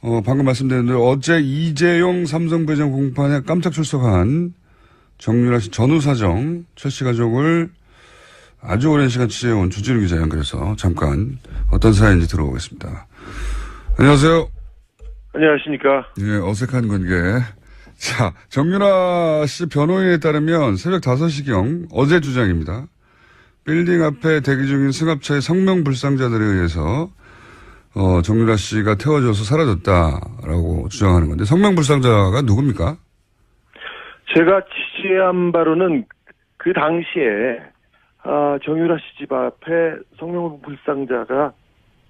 방금 말씀드렸는데 어제 이재용 삼성배정 공판에 깜짝 출석한 정유라 씨 전후사정 최 씨 가족을 아주 오랜 시간 취재해온 주진우 기자 연결해서 잠깐 어떤 사연인지 들어보겠습니다. 안녕하세요. 안녕하십니까. 예, 어색한 관계. 자, 정유라 씨 변호인에 따르면 새벽 5시경 어제 주장입니다. 빌딩 앞에 대기 중인 승합차의 성명불상자들에 의해서 정유라 씨가 태워져서 사라졌다라고 주장하는 건데 성명불상자가 누굽니까? 제가 취재한 바로는 그 당시에 정유라 씨 집 앞에 성명불상자가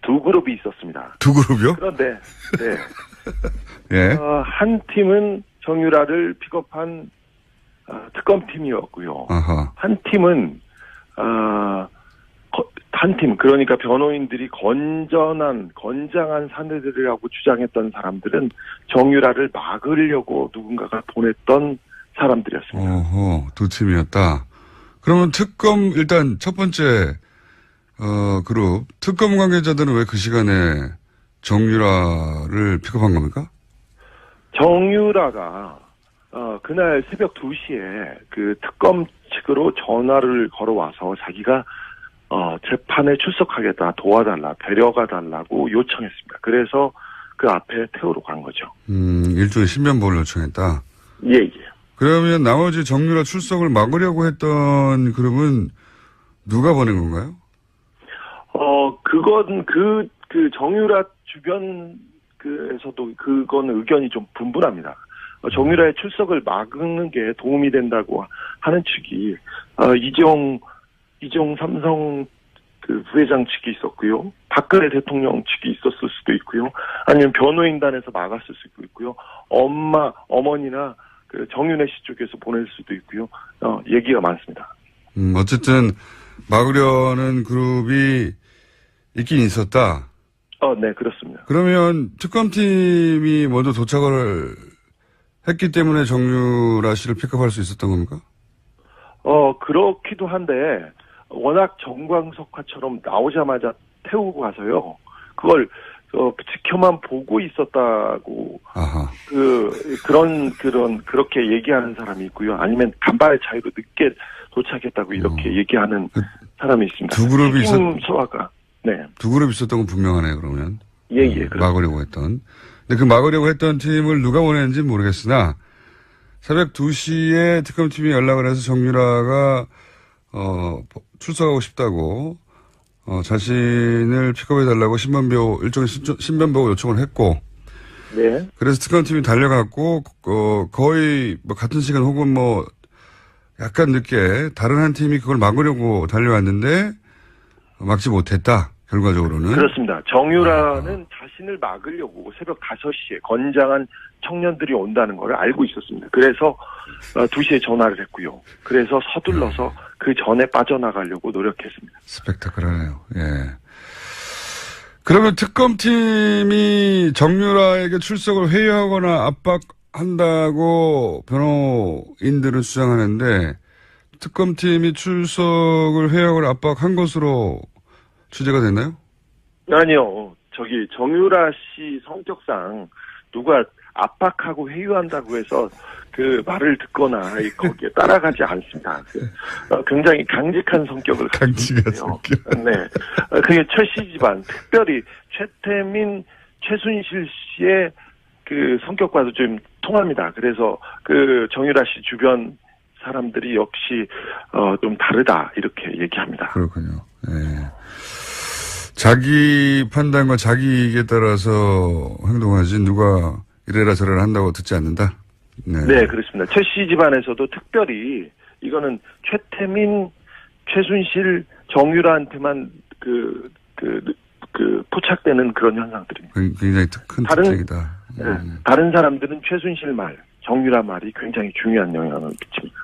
두 그룹이 있었습니다. 두 그룹이요? 그런데 네. 예. 한 팀은 정유라를 픽업한 특검팀이었고요. 아하. 한 팀은 한 팀, 그러니까 변호인들이 건장한 사내들이라고 주장했던 사람들은 정유라를 막으려고 누군가가 보냈던 사람들이었습니다. 어허, 두 팀이었다. 그러면 일단 첫 번째, 그룹, 특검 관계자들은 왜 그 시간에 정유라를 픽업한 겁니까? 정유라가, 그날 새벽 2시에 그 특검 측으로 전화를 걸어와서 자기가 재판에 출석하겠다, 도와달라, 데려가 달라고 요청했습니다. 그래서 그 앞에 태우러 간 거죠. 일종의 신변보호를 요청했다. 예. 그러면 나머지 정유라 출석을 막으려고 했던 그룹은 누가 보낸 건가요? 그건 그 정유라 주변에서도 그건 의견이 좀 분분합니다. 정유라의 출석을 막는 게 도움이 된다고 하는 측이, 이재용 삼성 그 부회장 측이 있었고요. 박근혜 대통령 측이 있었을 수도 있고요. 아니면 변호인단에서 막았을 수도 있고요. 어머니나 그 정윤혜 씨 쪽에서 보낼 수도 있고요. 얘기가 많습니다. 어쨌든 막으려는 그룹이 있긴 있었다. 네, 그렇습니다. 그러면 특검팀이 먼저 도착을 했기 때문에 정유라 씨를 픽업할 수 있었던 겁니까? 그렇기도 한데 워낙 정광석화처럼 나오자마자 태우고 가서요. 그걸 지켜만 보고 있었다고. 아하. 그렇게 얘기하는 사람이 있고요. 아니면 간발의 차이로 늦게 도착했다고 이렇게 얘기하는 사람이 있습니다. 두 그룹이 소화가. 네. 두 그룹 있었던 건 분명하네요, 그러면. 예. 막으려고 했던. 근데 그 막으려고 했던 팀을 누가 보냈는지 모르겠으나 새벽 2시에 특검팀이 연락을 해서 정유라가 출석하고 싶다고 자신을 픽업해달라고 일종의 신변보호 요청을 했고, 네. 그래서 특검팀이 달려갔고, 거의 같은 시간 혹은 약간 늦게 다른 한 팀이 그걸 막으려고 달려왔는데, 막지 못했다, 결과적으로는. 그렇습니다. 정유라는 자신을 막으려고 새벽 5시에 건장한 청년들이 온다는 걸 알고 있었습니다. 그래서 2시에 전화를 했고요. 그래서 서둘러서 그 전에 빠져나가려고 노력했습니다. 스펙타클하네요. 예. 그러면 특검팀이 정유라에게 출석을 회유하거나 압박한다고 변호인들은 주장하는데 특검팀이 출석을 회유하거나 압박한 것으로 취재가 됐나요? 아니요. 정유라 씨 성격상 누가 압박하고 회유한다고 해서 그 말을 듣거나 거기에 따라가지 않습니다. 굉장히 강직한 성격을 가지고 있어요. 네. 그게 최 씨 집안, 특별히 최태민, 최순실 씨의 그 성격과도 좀 통합니다. 그래서 그 정유라 씨 주변 사람들이 역시 좀 다르다 이렇게 얘기합니다. 그렇군요. 네. 자기 판단과 자기 이익에 따라서 행동하지 누가 이래라 저래라 한다고 듣지 않는다. 네, 그렇습니다. 최 씨 집안에서도 특별히 이거는 최태민, 최순실, 정유라한테만 포착되는 그런 현상들입니다. 굉장히 큰 특징이다. 다른 사람들은 최순실 말, 정유라 말이 굉장히 중요한 영향을 미칩니다.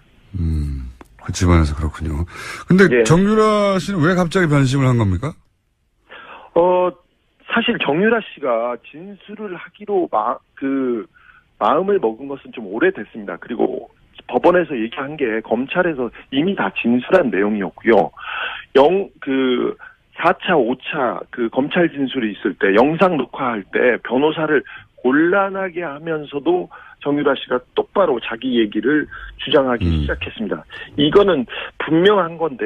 그 집안에서 그렇군요. 근데 예. 정유라 씨는 왜 갑자기 변심을 한 겁니까? 사실 정유라 씨가 진술을 하기로 마음을 먹은 것은 좀 오래됐습니다. 그리고 법원에서 얘기한 게 검찰에서 이미 다 진술한 내용이었고요. 4차, 5차 그 검찰 진술이 있을 때 영상 녹화할 때 변호사를 곤란하게 하면서도 정유라 씨가 똑바로 자기 얘기를 주장하기 시작했습니다. 이거는 분명한 건데,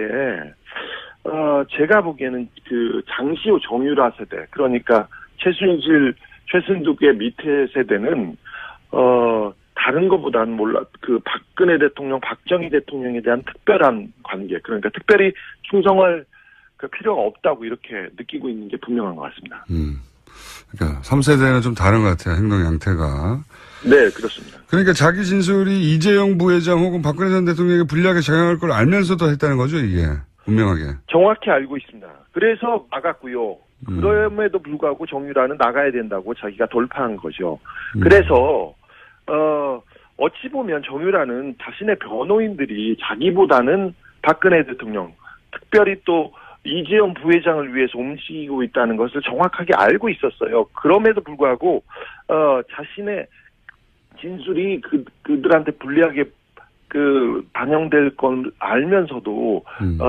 제가 보기에는 그 장시호 정유라 세대, 그러니까 최순실, 최순득의 밑에 세대는, 다른 것보다는 그 박근혜 대통령, 박정희 대통령에 대한 특별한 관계, 그러니까 특별히 충성할 그 필요가 없다고 이렇게 느끼고 있는 게 분명한 것 같습니다. 그러니까 3세대는 좀 다른 것 같아요. 행동 양태가. 네, 그렇습니다. 그러니까 자기 진술이 이재용 부회장 혹은 박근혜 전 대통령에게 불리하게 작용할 걸 알면서도 했다는 거죠, 이게. 분명하게. 정확히 알고 있습니다. 그래서 막았고요. 그럼에도 불구하고 정유라는 나가야 된다고 자기가 돌파한 거죠. 그래서 어찌 보면 정유라는 자신의 변호인들이 자기보다는 박근혜 대통령, 특별히 또 이재용 부회장을 위해서 움직이고 있다는 것을 정확하게 알고 있었어요. 그럼에도 불구하고 자신의 진술이 그들한테 불리하게 반영될 건 알면서도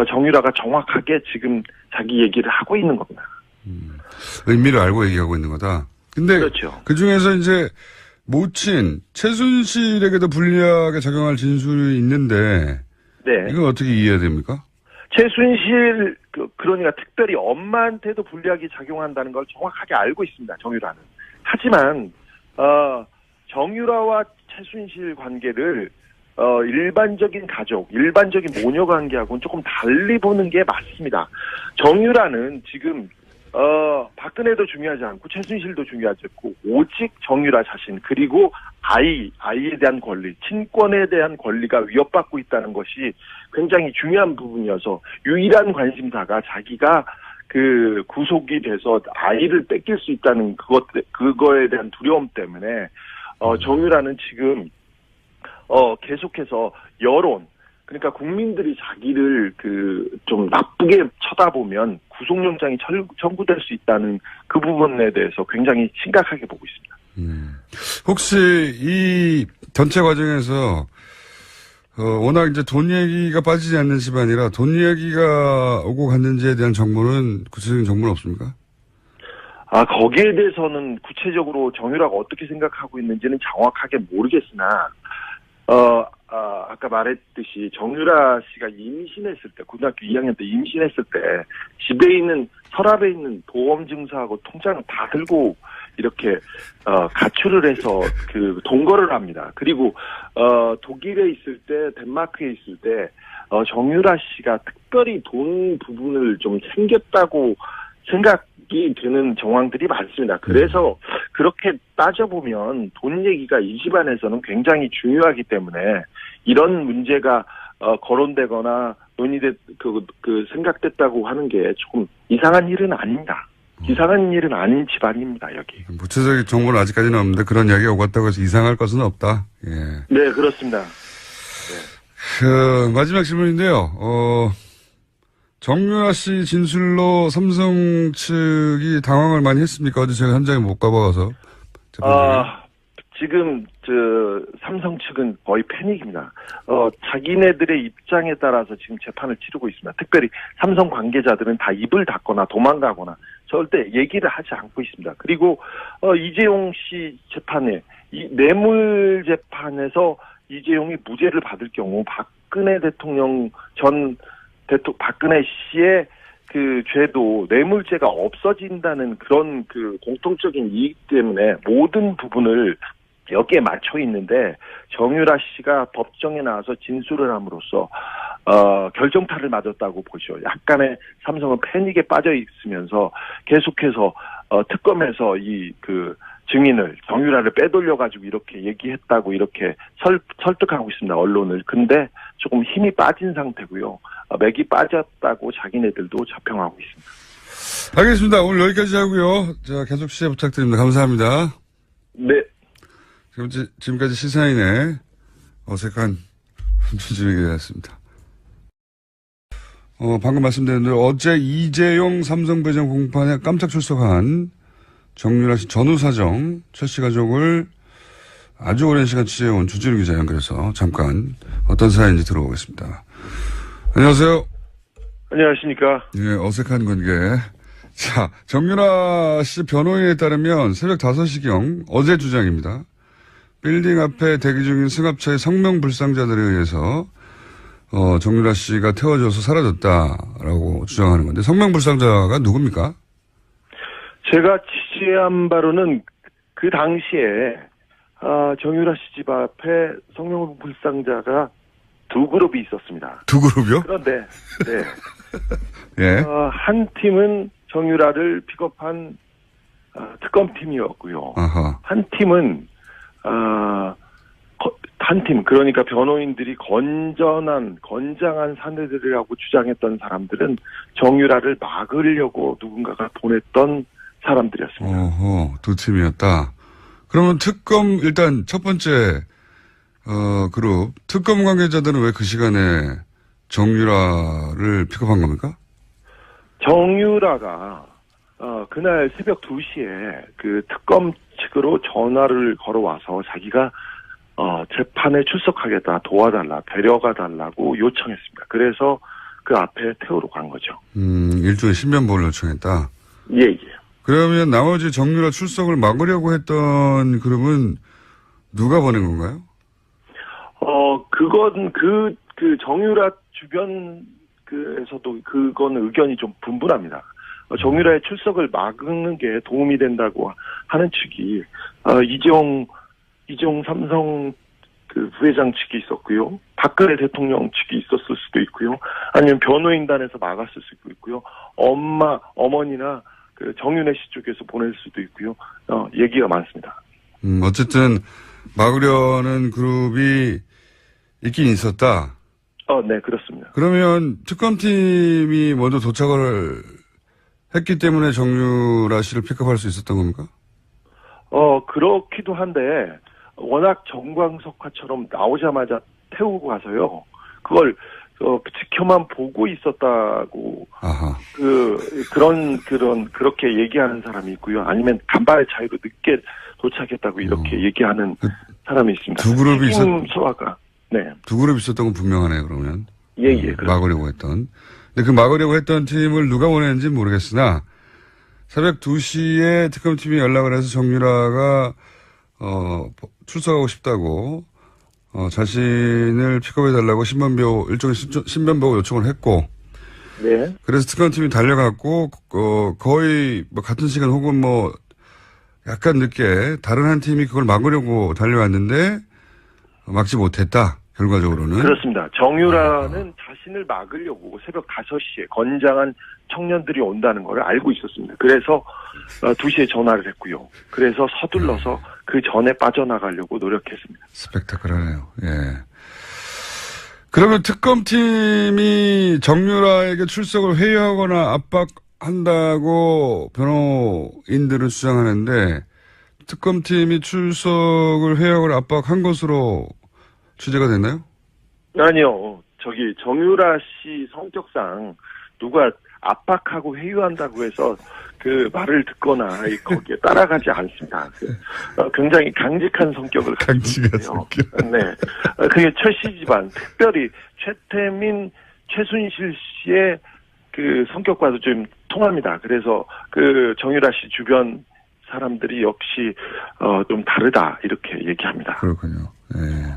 정유라가 정확하게 지금 자기 얘기를 하고 있는 겁니다. 의미를 알고 얘기하고 있는 거다. 근데 그렇죠. 그 중에서 이제 모친 최순실에게도 불리하게 작용할 진술이 있는데, 네. 이건 어떻게 이해해야 됩니까? 최순실 그러니까 특별히 엄마한테도 불리하게 작용한다는 걸 정확하게 알고 있습니다. 정유라는. 하지만 정유라와 최순실 관계를 일반적인 가족, 일반적인 모녀 관계하고는 조금 달리 보는 게 맞습니다. 정유라는 지금 박근혜도 중요하지 않고 최순실도 중요하지 않고 오직 정유라 자신 그리고 아이에 대한 권리, 친권에 대한 권리가 위협받고 있다는 것이 굉장히 중요한 부분이어서 유일한 관심사가 자기가 그 구속이 돼서 아이를 뺏길 수 있다는 그거에 대한 두려움 때문에 정유라는 지금 계속해서 여론, 그러니까 국민들이 자기를 좀 나쁘게 쳐다보면 구속영장이 청구될 수 있다는 그 부분에 대해서 굉장히 심각하게 보고 있습니다. 혹시 이 전체 과정에서 워낙 이제 돈 얘기가 빠지지 않는 집안이라 돈 얘기가 오고 갔는지에 대한 정보는 구체적인 정보는 없습니까? 거기에 대해서는 구체적으로 정유라가 어떻게 생각하고 있는지는 정확하게 모르겠으나 아까 말했듯이 정유라 씨가 임신했을 때, 고등학교 2학년 때 임신했을 때 집에 있는 서랍에 있는 보험 증서하고 통장을 다 들고 이렇게 가출을 해서 동거를 합니다. 그리고 독일에 있을 때, 덴마크에 있을 때 정유라 씨가 특별히 돈 부분을 좀 챙겼다고 생각이 드는 정황들이 많습니다. 그래서 그렇게 따져보면 돈 얘기가 이 집안에서는 굉장히 중요하기 때문에 이런 문제가 거론되거나 생각됐다고 하는 게 조금 이상한 일은 아닙니다. 이상한 일은 아닌 집안입니다, 여기. 구체적인 정보는 아직까지는 없는데 그런 이야기가 오갔다고 해서 이상할 것은 없다. 예. 네, 그렇습니다. 마지막 질문인데요. 정유라 씨 진술로 삼성 측이 당황을 많이 했습니까? 어제 제가 현장에 못 가봐서. 지금 삼성 측은 거의 패닉입니다. 자기네들의 입장에 따라서 지금 재판을 치르고 있습니다. 특별히 삼성 관계자들은 다 입을 닫거나 도망가거나 절대 얘기를 하지 않고 있습니다. 그리고 이재용 씨 재판에 뇌물 재판에서 이재용이 무죄를 받을 경우 박근혜 대통령 박근혜 씨의 그 죄도 뇌물죄가 없어진다는 그런 공통적인 이익 때문에 모든 부분을 여기에 맞춰 있는데 정유라 씨가 법정에 나와서 진술을 함으로써 결정타를 맞았다고 보죠. 약간의 삼성은 패닉에 빠져 있으면서 계속해서 특검에서 증인을 정유라를 빼돌려가지고 이렇게 얘기했다고 이렇게 설득하고 있습니다. 언론을. 근데 조금 힘이 빠진 상태고요. 맥이 빠졌다고 자기네들도 자평하고 있습니다. 알겠습니다. 오늘 여기까지 하고요. 자, 계속 시작 부탁드립니다. 감사합니다. 네. 지금까지 시사인의 어색한 주진우에게 되었습니다. 방금 말씀드린 대로 어제 이재용 삼성 부회장 공판에 깜짝 출석한 정유라 씨 전후 사정, 최 씨 가족을 아주 오랜 시간 취재해온 주진우 기자 연결해서 잠깐 어떤 사연인지 들어보겠습니다. 안녕하세요. 안녕하십니까. 예, 어색한 관계 자, 정유라 씨 변호인에 따르면 새벽 5시경 어제 주장입니다. 빌딩 앞에 대기 중인 승합차의 성명불상자들에 의해서 정유라 씨가 태워져서 사라졌다라고 주장하는 건데 성명불상자가 누굽니까? 제가 취재한 바로는 그 당시에 정유라 씨 집 앞에 성명불상자가 두 그룹이 있었습니다. 두 그룹이요? 그런데 네. 예. 한 팀은 정유라를 픽업한 특검팀이었고요. 아하. 한 팀은 한 팀, 그러니까 변호인들이 건장한 사내들이라고 주장했던 사람들은 정유라를 막으려고 누군가가 보냈던 사람들이었습니다. 어허, 두 팀이었다. 그러면 특검, 일단 첫 번째, 그룹, 특검 관계자들은 왜 그 시간에 정유라를 픽업한 겁니까? 정유라가, 그날 새벽 2시에 그 특검 측으로 전화를 걸어와서 자기가, 재판에 출석하겠다, 도와달라, 데려가 달라고 요청했습니다. 그래서 그 앞에 태우러 간 거죠. 일종의 신변보호를 요청했다. 예, 예. 그러면 나머지 정유라 출석을 막으려고 했던 그룹은 누가 보낸 건가요? 그건 그 정유라 주변 에서도 그거는 의견이 좀 분분합니다. 정유라의 출석을 막는 게 도움이 된다고 하는 측이, 이재용 삼성 그 부회장 측이 있었고요. 박근혜 대통령 측이 있었을 수도 있고요. 아니면 변호인단에서 막았을 수도 있고요. 어머니나 그 정윤혜 씨 쪽에서 보낼 수도 있고요. 얘기가 많습니다. 어쨌든 막으려는 그룹이 있긴 있었다. 네, 그렇습니다. 그러면 특검팀이 먼저 도착을 했기 때문에 정유라 씨를 픽업할 수 있었던 겁니까? 그렇기도 한데 워낙 정광석화처럼 나오자마자 태우고 가서요. 그걸 지켜만 보고 있었다고. 아하. 그렇게 얘기하는 사람이 있고요. 아니면 간발의 차이로 늦게 도착했다고 이렇게 얘기하는 사람이 있습니다. 두 그룹이 소화가. 네. 두 그룹 있었던 건 분명하네요, 그러면. 예. 막으려고 했던. 근데 그 막으려고 했던 팀을 누가 보냈는지 모르겠으나, 새벽 2시에 특검팀이 연락을 해서 정유라가, 출석하고 싶다고, 자신을 픽업해달라고 일종의 신변보호 요청을 했고, 네. 그래서 특검팀이 달려갔고, 거의 뭐 같은 시간 혹은 뭐, 약간 늦게 다른 한 팀이 그걸 막으려고 달려왔는데, 막지 못했다, 결과적으로는. 그렇습니다. 정유라는 자신을 막으려고 새벽 5시에 건장한 청년들이 온다는 걸 알고 있었습니다. 그래서 2시에 전화를 했고요. 그래서 서둘러서 그 전에 빠져나가려고 노력했습니다. 스펙타클하네요. 예. 그러면 특검팀이 정유라에게 출석을 회유하거나 압박한다고 변호인들은 주장하는데 특검팀이 출석을 회유하거나 압박한 것으로 취재가 됐나요? 아니요. 정유라 씨 성격상 누가 압박하고 회유한다고 해서 그 말을 듣거나 거기에 따라가지 않습니다. 굉장히 강직한 성격을 강직한 가지고 성격. 있어요. 네. 그게 최 씨 집안, 특별히 최태민, 최순실 씨의 그 성격과도 좀 통합니다. 그래서 그 정유라 씨 주변 사람들이 역시 좀 다르다 이렇게 얘기합니다. 그렇군요. 예.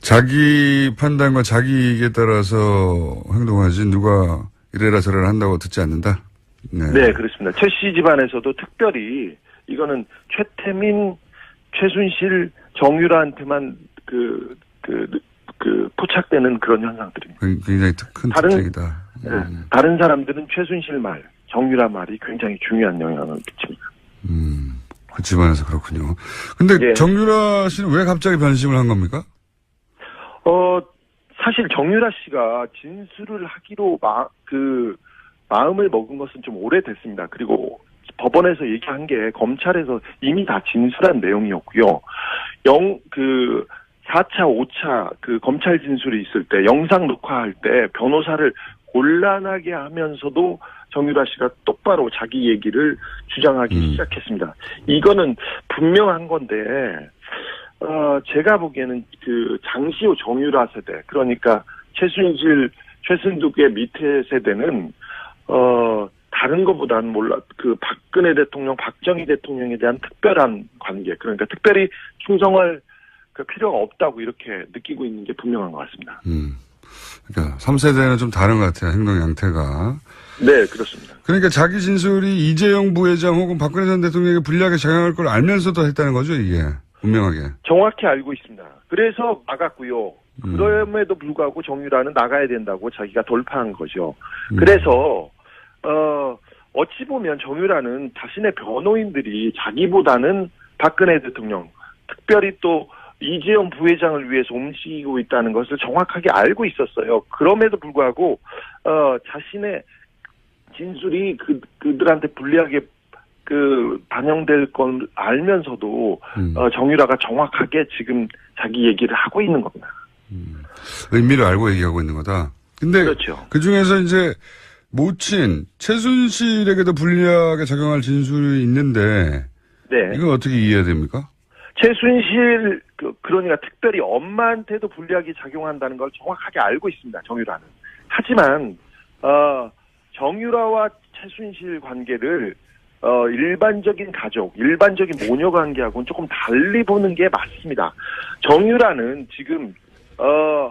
자기 판단과 자기 이익에 따라서 행동하지 누가 이래라 저래라 한다고 듣지 않는다. 네, 그렇습니다. 최 씨 집안에서도 특별히 이거는 최태민, 최순실, 정유라한테만 포착되는 그런 현상들입니다. 굉장히 큰 특징이다. 다른 사람들은 최순실 말, 정유라 말이 굉장히 중요한 영향을 미칩니다. 그 집안에서 그렇군요. 근데 예. 정유라 씨는 왜 갑자기 변심을 한 겁니까? 사실 정유라 씨가 진술을 하기로 마음을 먹은 것은 좀 오래됐습니다. 그리고 법원에서 얘기한 게 검찰에서 이미 다 진술한 내용이었고요. 4차, 5차 그 검찰 진술이 있을 때 영상 녹화할 때 변호사를 곤란하게 하면서도 정유라 씨가 똑바로 자기 얘기를 주장하기 시작했습니다. 이거는 분명한 건데, 제가 보기에는 그 장시호 정유라 세대, 그러니까 최순실, 최순득의 밑에 세대는, 다른 것보다는 박근혜 대통령, 박정희 대통령에 대한 특별한 관계, 그러니까 특별히 충성할 그 필요가 없다고 이렇게 느끼고 있는 게 분명한 것 같습니다. 그러니까 3세대는 좀 다른 것 같아요. 행동 양태가. 네, 그렇습니다. 그러니까 자기 진술이 이재용 부회장 혹은 박근혜 전 대통령에게 불리하게 작용할 걸 알면서도 했다는 거죠, 이게. 분명하게. 정확히 알고 있습니다. 그래서 나갔고요. 그럼에도 불구하고 정유라는 나가야 된다고 자기가 돌파한 거죠. 그래서 어찌 보면 정유라는 자신의 변호인들이 자기보다는 박근혜 대통령, 특별히 또 이재용 부회장을 위해서 움직이고 있다는 것을 정확하게 알고 있었어요. 그럼에도 불구하고 자신의 진술이 그들한테 불리하게 반영될 건 알면서도 정유라가 정확하게 지금 자기 얘기를 하고 있는 겁니다. 의미를 알고 얘기하고 있는 거다. 근데 그렇죠. 그 중에서 이제 모친 최순실에게도 불리하게 작용할 진술이 있는데 네. 이건 어떻게 이해해야 됩니까? 최순실 그러니까 특별히 엄마한테도 불리하게 작용한다는 걸 정확하게 알고 있습니다. 정유라는. 하지만 정유라와 최순실 관계를 일반적인 가족, 일반적인 모녀 관계하고는 조금 달리 보는 게 맞습니다. 정유라는 지금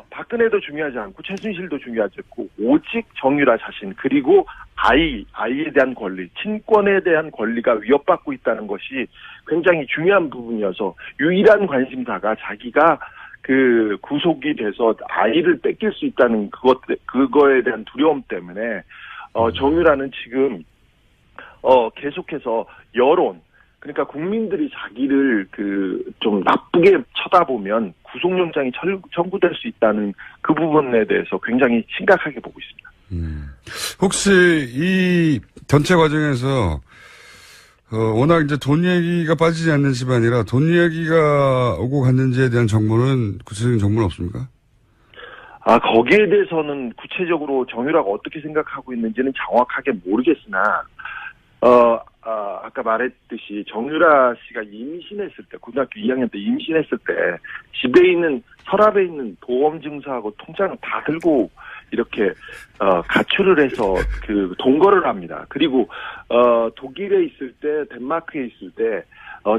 박근혜도 중요하지 않고 최순실도 중요하지 않고 오직 정유라 자신 그리고 아이에 대한 권리, 친권에 대한 권리가 위협받고 있다는 것이 굉장히 중요한 부분이어서 유일한 관심사가 자기가 구속이 돼서 아이를 뺏길 수 있다는 그거에 대한 두려움 때문에 정유라는 지금 계속해서 여론, 그러니까 국민들이 자기를 좀 나쁘게 쳐다보면 구속영장이 청구될 수 있다는 그 부분에 대해서 굉장히 심각하게 보고 있습니다. 혹시 이 전체 과정에서 워낙 이제 돈 얘기가 빠지지 않는 집안이라 돈 얘기가 오고 갔는지에 대한 정보는 구체적인 정보는 없습니까? 거기에 대해서는 구체적으로 정유라가 어떻게 생각하고 있는지는 정확하게 모르겠으나 아까 말했듯이 정유라 씨가 임신했을 때, 고등학교 2학년 때 임신했을 때 집에 있는 서랍에 있는 보험 증서하고 통장을 다 들고 이렇게 가출을 해서 동거를 합니다. 그리고 독일에 있을 때, 덴마크에 있을 때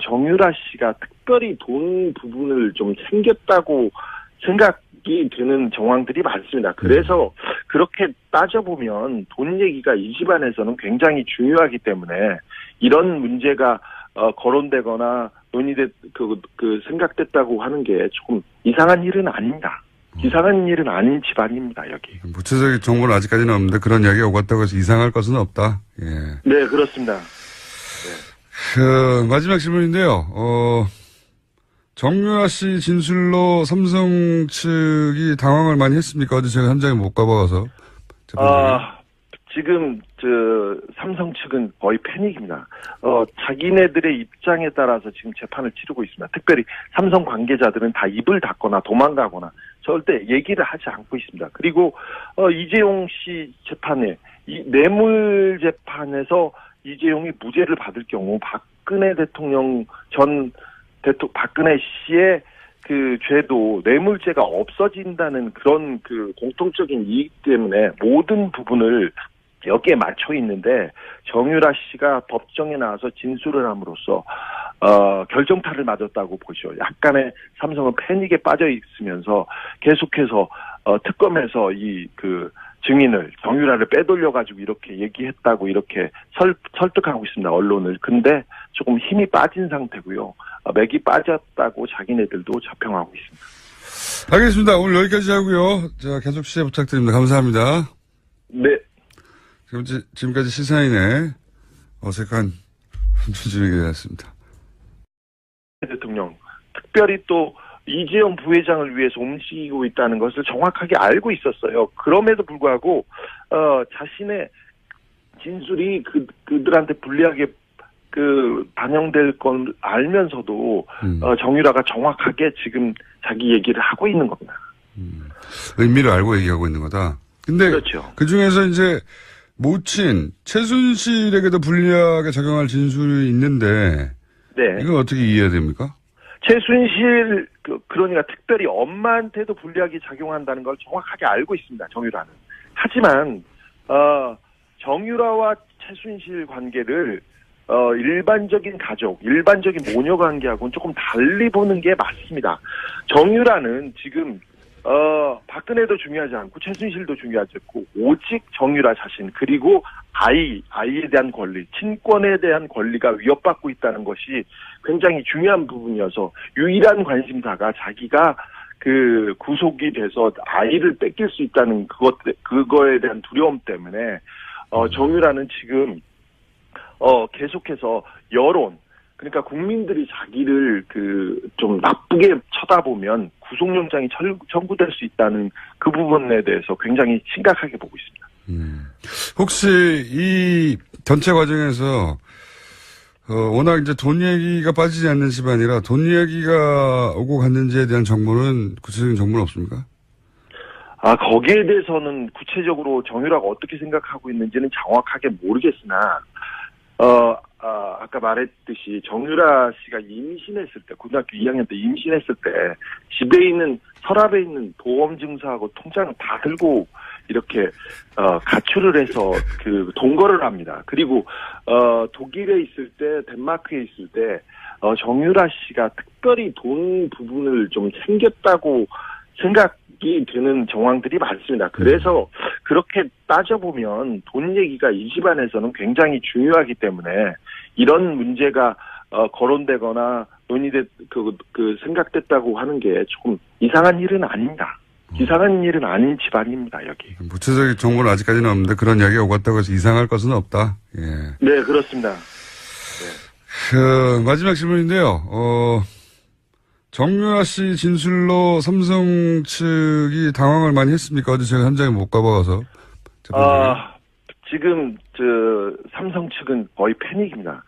정유라 씨가 특별히 돈 부분을 좀 챙겼다고 생각이 되는 정황들이 많습니다. 그래서 그렇게 따져보면 돈 얘기가 이 집안에서는 굉장히 중요하기 때문에 이런 문제가 거론되거나 생각됐다고 하는 게 조금 이상한 일은 아닙니다. 이상한 일은 아닌 집안입니다, 여기. 구체적인 정보는 아직까지는 없는데 그런 이야기가 오고 갔다고 해서 이상할 것은 없다. 예. 네, 그렇습니다. 네. 마지막 질문인데요. 정유라 씨 진술로 삼성 측이 당황을 많이 했습니까? 어제 제가 현장에 못 가봐서. 지금 삼성 측은 거의 패닉입니다. 자기네들의 입장에 따라서 지금 재판을 치르고 있습니다. 특별히 삼성 관계자들은 다 입을 닫거나 도망가거나 절대 얘기를 하지 않고 있습니다. 그리고 이재용 씨 재판에 이 뇌물 재판에서 이재용이 무죄를 받을 경우 박근혜 대통령 박근혜 씨의 죄도 뇌물죄가 없어진다는 그런 공통적인 이익 때문에 모든 부분을 여기에 맞춰 있는데 정유라 씨가 법정에 나와서 진술을 함으로써 결정타를 맞았다고 보죠. 약간의 삼성은 패닉에 빠져 있으면서 계속해서 특검에서 증인을 정유라를 빼돌려 가지고 이렇게 얘기했다고 이렇게 설득하고 있습니다. 언론을. 근데 조금 힘이 빠진 상태고요. 맥이 빠졌다고 자기네들도 자평하고 있습니다. 알겠습니다. 오늘 여기까지 하고요. 자, 계속 시제 부탁드립니다. 감사합니다. 네. 지금까지 시사인의 어색한 준비가 되었습니다. 대통령, 특별히 또 이재용 부회장을 위해서 움직이고 있다는 것을 정확하게 알고 있었어요. 그럼에도 불구하고 자신의 진술이 그들한테 불리하게 반영될 건 알면서도 정유라가 정확하게 지금 자기 얘기를 하고 있는 겁니다. 의미를 알고 얘기하고 있는 거다. 근데 그렇죠. 그 중에서 이제 모친 최순실에게도 불리하게 작용할 진술이 있는데 네. 이건 어떻게 이해해야 됩니까? 최순실 그러니까 특별히 엄마한테도 불리하게 작용한다는 걸 정확하게 알고 있습니다. 정유라는. 하지만 정유라와 최순실 관계를 일반적인 가족, 일반적인 모녀 관계하고는 조금 달리 보는 게 맞습니다. 정유라는 지금 박근혜도 중요하지 않고 최순실도 중요하지 않고 오직 정유라 자신 그리고 아이에 대한 권리, 친권에 대한 권리가 위협받고 있다는 것이 굉장히 중요한 부분이어서 유일한 관심사가 자기가 그 구속이 돼서 아이를 뺏길 수 있다는 그거에 대한 두려움 때문에 정유라는 지금 계속해서 여론, 그러니까 국민들이 자기를 좀 나쁘게 쳐다보면 구속영장이 청구될 수 있다는 그 부분에 대해서 굉장히 심각하게 보고 있습니다. 혹시 이 전체 과정에서 워낙 이제 돈 얘기가 빠지지 않는 집안이라 돈 얘기가 오고 갔는지에 대한 정보는 구체적인 정보는 없습니까? 거기에 대해서는 구체적으로 정유라가 어떻게 생각하고 있는지는 정확하게 모르겠으나 아까 말했듯이 정유라 씨가 임신했을 때, 고등학교 2학년 때 임신했을 때 집에 있는 서랍에 있는 보험 증서하고 통장을 다 들고 이렇게 가출을 해서 그 동거를 합니다. 그리고 독일에 있을 때, 덴마크에 있을 때 정유라 씨가 특별히 돈 부분을 좀 챙겼다고 생각이 되는 정황들이 많습니다. 그래서 그렇게 따져보면 돈 얘기가 이 집안에서는 굉장히 중요하기 때문에 이런 문제가 거론되거나 생각됐다고 하는 게 조금 이상한 일은 아닙니다. 이상한 일은 아닌 집안입니다, 여기. 구체적인 정보는 아직까지는 없는데 그런 이야기가 오갔다고 해서 이상할 것은 없다. 예. 네, 그렇습니다. 네. 마지막 질문인데요. 정유라 씨 진술로 삼성 측이 당황을 많이 했습니까? 어제 제가 현장에 못 가봐서. 지금 삼성 측은 거의 패닉입니다.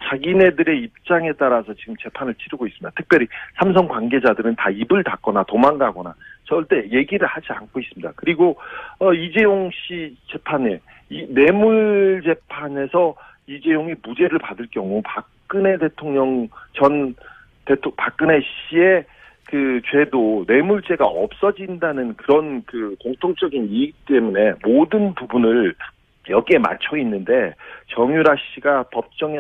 자기네들의 입장에 따라서 지금 재판을 치르고 있습니다. 특별히 삼성 관계자들은 다 입을 닫거나 도망가거나 절대 얘기를 하지 않고 있습니다. 그리고 이재용 씨 재판에 이 뇌물 재판에서 이재용이 무죄를 받을 경우 박근혜 대통령 박근혜 씨의 그 죄도 뇌물죄가 없어진다는 그런 그 공통적인 이익 때문에 모든 부분을 여기에 맞춰 있는데 정유라 씨가 법정에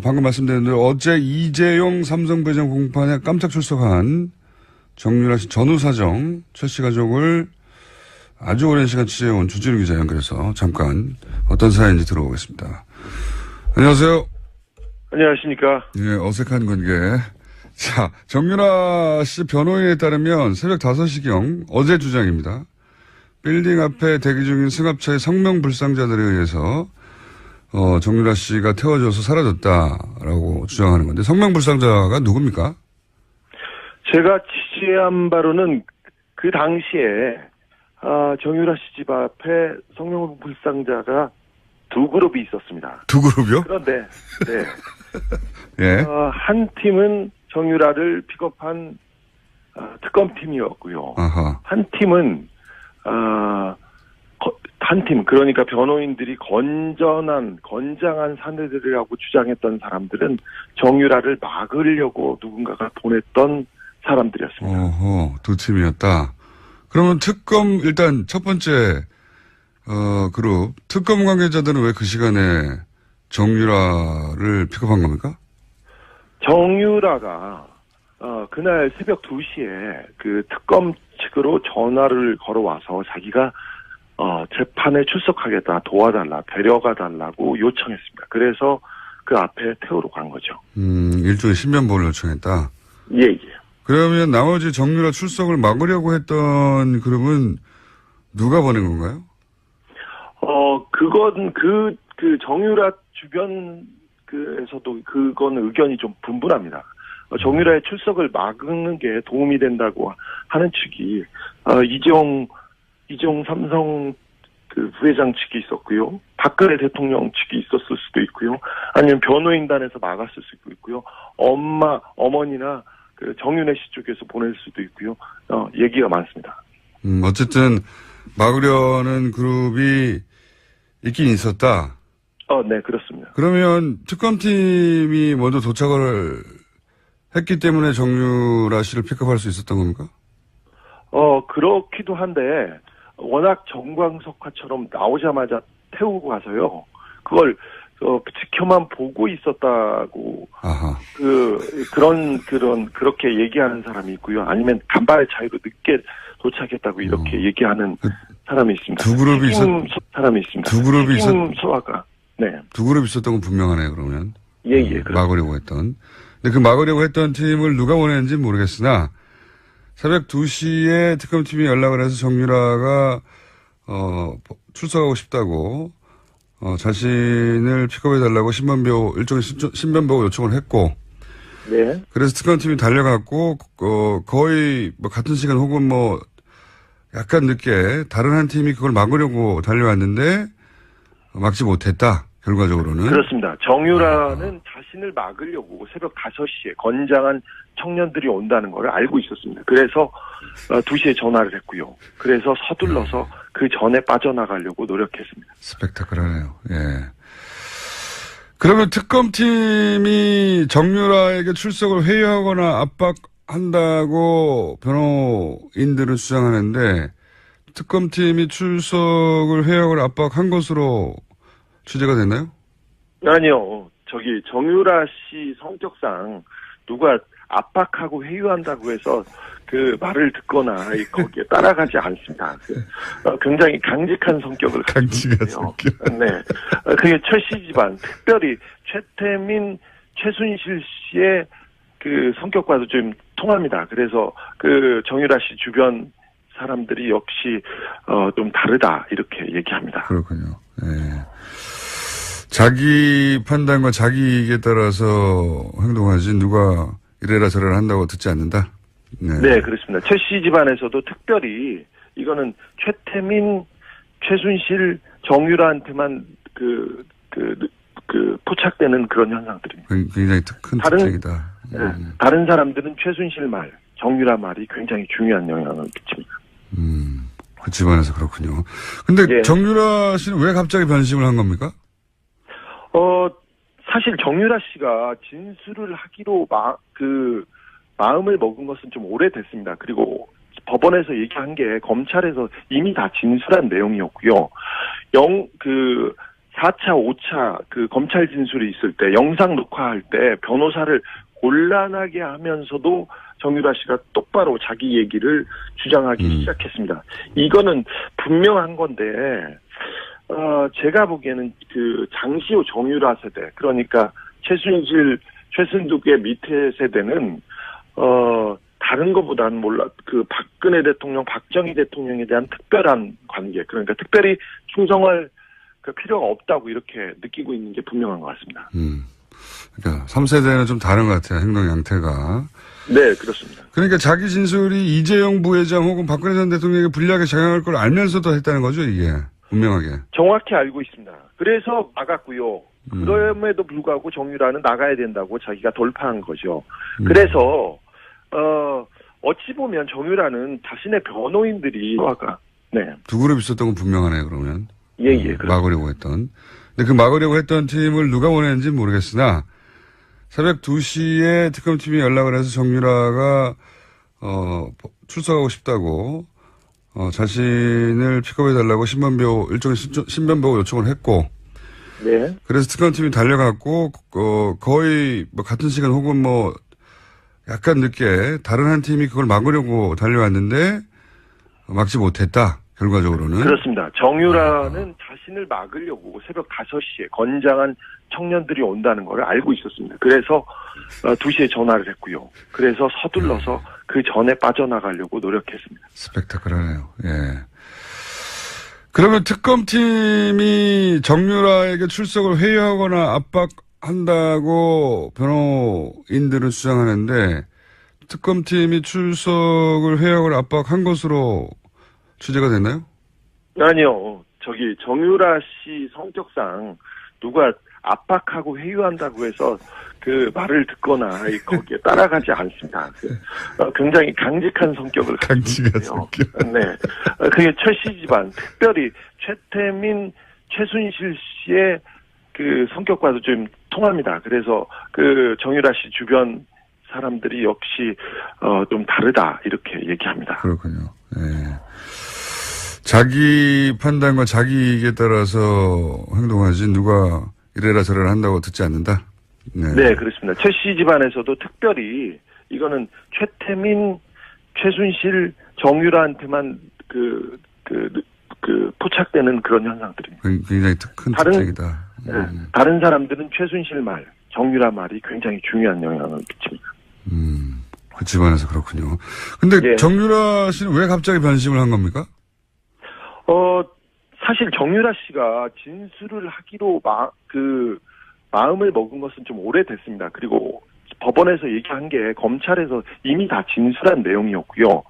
방금 말씀드린 대로 어제 이재용 삼성배정 공판에 깜짝 출석한 정유라 씨 전후사정 최 씨 가족을 아주 오랜 시간 취재해온 주진우 기자 연결해서 잠깐 어떤 사연인지 들어보겠습니다. 안녕하세요. 안녕하십니까. 예, 어색한 관계. 자, 정유라 씨 변호인에 따르면 새벽 5시경 어제 주장입니다. 빌딩 앞에 대기 중인 승합차의 성명불상자들에 의해서 정유라 씨가 태워져서 사라졌다라고 주장하는 건데 성명불상자가 누굽니까? 제가 취재한 바로는 그 당시에 정유라 씨 집 앞에 성명불상자가 두 그룹이 있었습니다. 두 그룹이요? 그런데 네. 예. 한 팀은 정유라를 픽업한 특검팀이었고요. 아하. 한 팀은 그러니까 변호인들이 건장한 사내들이라고 주장했던 사람들은 정유라를 막으려고 누군가가 보냈던 사람들이었습니다. 어허, 두 팀이었다. 그러면 일단 첫 번째 그룹 특검 관계자들은 왜 그 시간에 정유라를 픽업한 겁니까? 정유라가 그날 새벽 2시에 그 특검 측으로 전화를 걸어와서 자기가 재판에 출석하겠다, 도와달라, 데려가 달라고 요청했습니다. 그래서 그 앞에 태우러 간 거죠. 일종의 신변보호를 요청했다. 예. 그러면 나머지 정유라 출석을 막으려고 했던 그룹은 누가 보낸 건가요? 그건 그 정유라 주변에서도 그거는 의견이 좀 분분합니다. 정유라의 출석을 막는 게 도움이 된다고 하는 측이 이재용 삼성 그 부회장 측이 있었고요. 박근혜 대통령 측이 있었을 수도 있고요. 아니면 변호인단에서 막았을 수도 있고요. 어머니나 그 정윤혜 씨 쪽에서 보낼 수도 있고요. 얘기가 많습니다. 어쨌든 막으려는 그룹이 있긴 있었다. 네, 그렇습니다. 그러면 특검팀이 먼저 도착을 했기 때문에 정유라 씨를 픽업할 수 있었던 겁니까? 그렇기도 한데, 워낙 정광석화처럼 나오자마자 태우고 가서요. 그걸, 지켜만 보고 있었다고, 아하. 그렇게 얘기하는 사람이 있고요. 아니면 간발의 차이로 늦게 도착했다고 이렇게 얘기하는 사람이 있습니다. 두 그룹이 사람이 있습니다. 두 그룹이 소화가. 네. 두 그룹 있었던 건 분명하네요, 그러면. 예. 막으려고 했던. 근데 그 막으려고 했던 팀을 누가 원했는지 모르겠으나, 새벽 2시에 특검팀이 연락을 해서 정유라가, 출석하고 싶다고, 자신을 픽업해달라고 일종의 신변보호 요청을 했고, 네. 그래서 특검팀이 달려갔고, 거의 뭐 같은 시간 혹은 뭐, 약간 늦게 다른 한 팀이 그걸 막으려고 달려왔는데, 막지 못했다. 결과적으로는. 그렇습니다. 정유라는 자신을 막으려고 새벽 5시에 건장한 청년들이 온다는 걸 알고 있었습니다. 그래서 2시에 전화를 했고요. 그래서 서둘러서 그 전에 빠져나가려고 노력했습니다. 스펙타클하네요. 예. 그러면 특검팀이 정유라에게 출석을 회유하거나 압박한다고 변호인들은 주장하는데 특검팀이 출석을 회유하거나 압박한 것으로 취재가 됐나요? 아니요. 정유라 씨 성격상 누가 압박하고 회유한다고 해서 그 말을 듣거나 거기에 따라가지 않습니다. 굉장히 강직한 성격을 가지고 있어요. 네. 그게 최씨 집안, 특별히 최태민, 최순실 씨의 그 성격과도 좀 통합니다. 그래서 그 정유라 씨 주변 사람들이 역시 좀 다르다 이렇게 얘기합니다. 그렇군요. 네. 자기 판단과 자기 이익에 따라서 행동하지 누가 이래라 저래라 한다고 듣지 않는다. 네, 그렇습니다. 최씨 집안에서도 특별히 이거는 최태민, 최순실, 정유라한테만 포착되는 그런 현상들입니다. 굉장히 큰 특징이다. 다른 사람들은 최순실 말, 정유라 말이 굉장히 중요한 영향을 미칩니다. 그 집안에서 그렇군요. 근데 예. 정유라 씨는 왜 갑자기 변심을 한 겁니까? 사실 정유라 씨가 진술을 하기로 마음을 먹은 것은 좀 오래됐습니다. 그리고 법원에서 얘기한 게 검찰에서 이미 다 진술한 내용이었고요. 4차, 5차 그 검찰 진술이 있을 때 영상 녹화할 때 변호사를 곤란하게 하면서도 정유라 씨가 똑바로 자기 얘기를 주장하기 시작했습니다. 이거는 분명한 건데, 제가 보기에는 그 장시호 정유라 세대, 그러니까 최순실, 최순득의 밑에 세대는, 다른 것보다는 그 박근혜 대통령, 박정희 대통령에 대한 특별한 관계, 그러니까 특별히 충성할 그 필요가 없다고 이렇게 느끼고 있는 게 분명한 것 같습니다. 그러니까 3세대는 좀 다른 것 같아요. 행동 양태가. 네, 그렇습니다. 그러니까 자기 진술이 이재용 부회장 혹은 박근혜 전 대통령에게 불리하게 작용할 걸 알면서도 했다는 거죠, 이게. 분명하게. 정확히 알고 있습니다. 그래서 나갔고요. 그럼에도 불구하고 정유라는 나가야 된다고 자기가 돌파한 거죠. 그래서 어찌 보면 정유라는 자신의 변호인들이 네. 두 그룹 있었던 건 분명하네요, 그러면. 예. 막으려고 했던. 근데 그 막으려고 했던 팀을 누가 원했는지 모르겠으나 새벽 2시에 특검팀이 연락을 해서 정유라가 출석하고 싶다고 자신을 픽업해달라고 일종의 신변보호 요청을 했고 네. 그래서 특검팀이 달려갔고 거의 뭐 같은 시간 혹은 뭐 약간 늦게 다른 한 팀이 그걸 막으려고 달려왔는데 막지 못했다. 결과적으로는. 그렇습니다. 정유라는 자신을 막으려고 새벽 5시에 건장한 청년들이 온다는 걸 알고 있었습니다. 그래서 2시에 전화를 했고요. 그래서 서둘러서 그 전에 빠져나가려고 노력했습니다. 스펙타클하네요. 예. 그러면 특검팀이 정유라에게 출석을 회유하거나 압박한다고 변호인들은 주장하는데 특검팀이 출석을 회유하거나 압박한 것으로 취재가 됐나요? 아니요. 저기 정유라 씨 성격상 누가 압박하고 회유한다고 해서 그 말을 듣거나 거기에 따라가지 않습니다. 굉장히 강직한 성격을 강직한 가지고 성격. 있어요. 네, 그게 최 씨 집안, 특별히 최태민, 최순실 씨의 그 성격과도 좀 통합니다. 그래서 그 정유라 씨 주변 사람들이 역시 좀 다르다 이렇게 얘기합니다. 그렇군요. 예. 자기 판단과 자기 이익에 따라서 행동하지 누가 이래라 저래라 한다고 듣지 않는다. 네, 그렇습니다. 최 씨 집안에서도 특별히 이거는 최태민, 최순실, 정유라한테만 포착되는 그런 현상들입니다. 굉장히 큰 특징이다. 다른 사람들은 최순실 말, 정유라 말이 굉장히 중요한 영향을 끼칩니다. 그 집안에서 그렇군요. 근데 예. 정유라 씨는 왜 갑자기 변심을 한 겁니까? 사실 정유라 씨가 진술을 하기로 마음을 먹은 것은 좀 오래됐습니다. 그리고 법원에서 얘기한 게 검찰에서 이미 다 진술한 내용이었고요.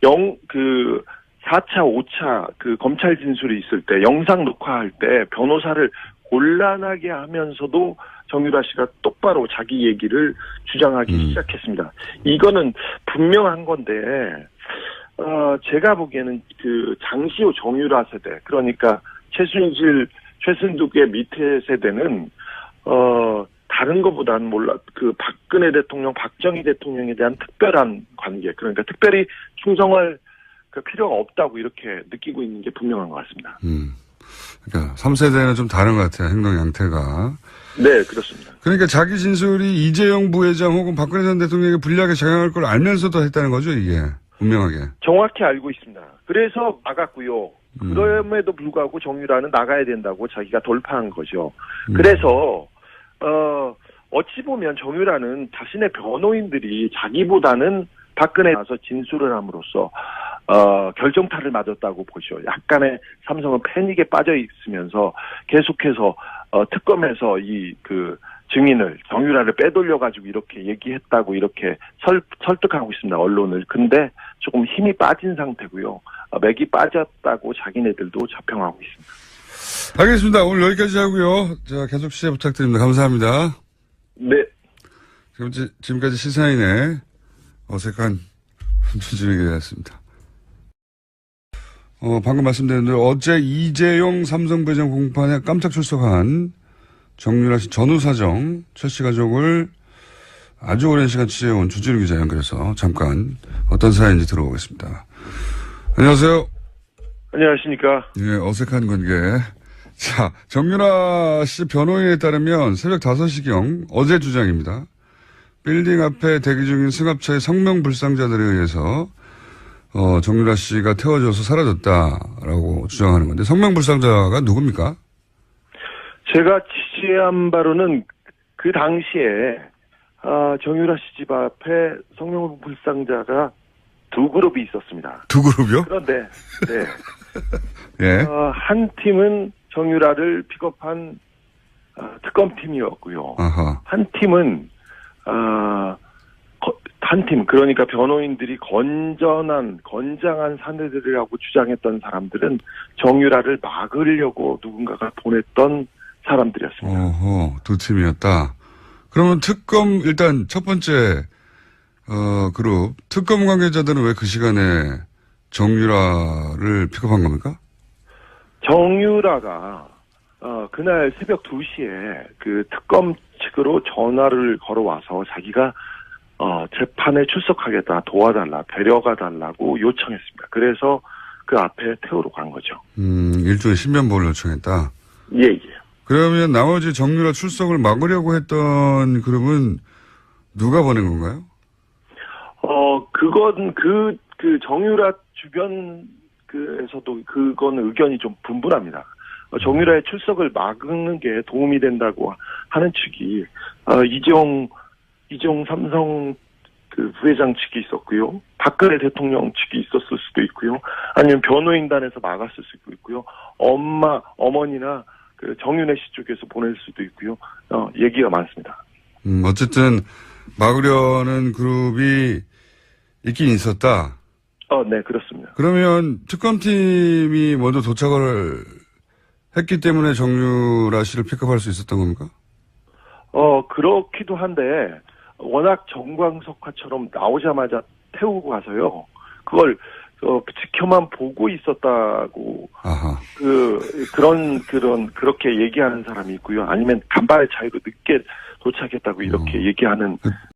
4차, 5차 그 검찰 진술이 있을 때 영상 녹화할 때 변호사를 곤란하게 하면서도 정유라 씨가 똑바로 자기 얘기를 주장하기 시작했습니다. 이거는 분명한 건데, 제가 보기에는 그 장시호 정유라 세대, 그러니까 최순실, 최순득의 밑에 세대는, 다른 것보다는 그 박근혜 대통령, 박정희 대통령에 대한 특별한 관계, 그러니까 특별히 충성할 그 필요가 없다고 이렇게 느끼고 있는 게 분명한 것 같습니다. 그러니까 3세대는 좀 다른 것 같아요. 행동 양태가. 네, 그렇습니다. 그러니까 자기 진술이 이재용 부회장 혹은 박근혜 전 대통령에게 불리하게 작용할 걸 알면서도 했다는 거죠, 이게. 분명하게. 정확히 알고 있습니다. 그래서 막았고요. 그럼에도 불구하고 정유라는 나가야 된다고 자기가 돌파한 거죠. 그래서 어찌 보면 정유라는 자신의 변호인들이 자기보다는 박근혜 나서 진술을 함으로써 결정타를 맞았다고 보죠. 약간의 삼성은 패닉에 빠져 있으면서 계속해서 특검에서 증인을 정유라를 빼돌려가지고 이렇게 얘기했다고 이렇게 설득하고 있습니다. 언론을. 근데 조금 힘이 빠진 상태고요. 맥이 빠졌다고 자기네들도 자평하고 있습니다. 알겠습니다. 오늘 여기까지 하고요. 자, 계속 시작 부탁드립니다. 감사합니다. 네. 지금까지 시사인의 어색한 주진우에게 대했습니다. 방금 말씀드린 대로 어제 이재용 삼성배정 공판에 깜짝 출석한 정유라 씨 전후사정, 최 씨 가족을 아주 오랜 시간 취재해온 주진우 기자 연결해서 잠깐 어떤 사연인지 들어보겠습니다. 안녕하세요. 안녕하십니까. 예, 어색한 관계. 자, 정유라 씨 변호인에 따르면 새벽 5시경 어제 주장입니다. 빌딩 앞에 대기 중인 승합차의 성명 불상자들에 의해서 정유라 씨가 태워져서 사라졌다라고 주장하는 건데 성명 불상자가 누굽니까? 제가 취재한 바로는 그 당시에 정유라 씨 집 앞에 성명 불상자가 두 그룹이 있었습니다. 두 그룹이요? 그런데 네. 예. 한 팀은 정유라를 픽업한 특검팀이었고요. 아하. 한 팀은 그러니까 변호인들이 건장한 사내들이라고 주장했던 사람들은 정유라를 막으려고 누군가가 보냈던 사람들이었습니다. 어허, 두 팀이었다. 그러면 일단 첫 번째 그룹 특검 관계자들은 왜 그 시간에 정유라를 픽업한 겁니까? 정유라가 그날 새벽 2시에 그 특검 측으로 전화를 걸어와서 자기가 재판에 출석하겠다, 도와달라, 데려가 달라고 요청했습니다. 그래서 그 앞에 태우러 간 거죠. 일종의 신변보호를 요청했다. 예. 그러면 나머지 정유라 출석을 막으려고 했던 그룹은 누가 보낸 건가요? 그건 그 정유라 주변에서도 그건 의견이 좀 분분합니다. 정유라의 출석을 막는 게 도움이 된다고 하는 측이 이재용 삼성 그 부회장 측이 있었고요. 박근혜 대통령 측이 있었을 수도 있고요. 아니면 변호인단에서 막았을 수도 있고요. 어머니나 그 정윤혜 씨 쪽에서 보낼 수도 있고요. 얘기가 많습니다. 어쨌든 막으려는 그룹이 있긴 있었다. 네, 그렇습니다. 그러면 특검팀이 먼저 도착을 했기 때문에 정유라 씨를 픽업할 수 있었던 겁니까? 그렇기도 한데, 워낙 정광석화처럼 나오자마자 태우고 가서요. 그걸, 지켜만 보고 있었다고, 아하. 그렇게 얘기하는 사람이 있고요. 아니면 간발의 차이로 늦게 도착했다고 이렇게 얘기하는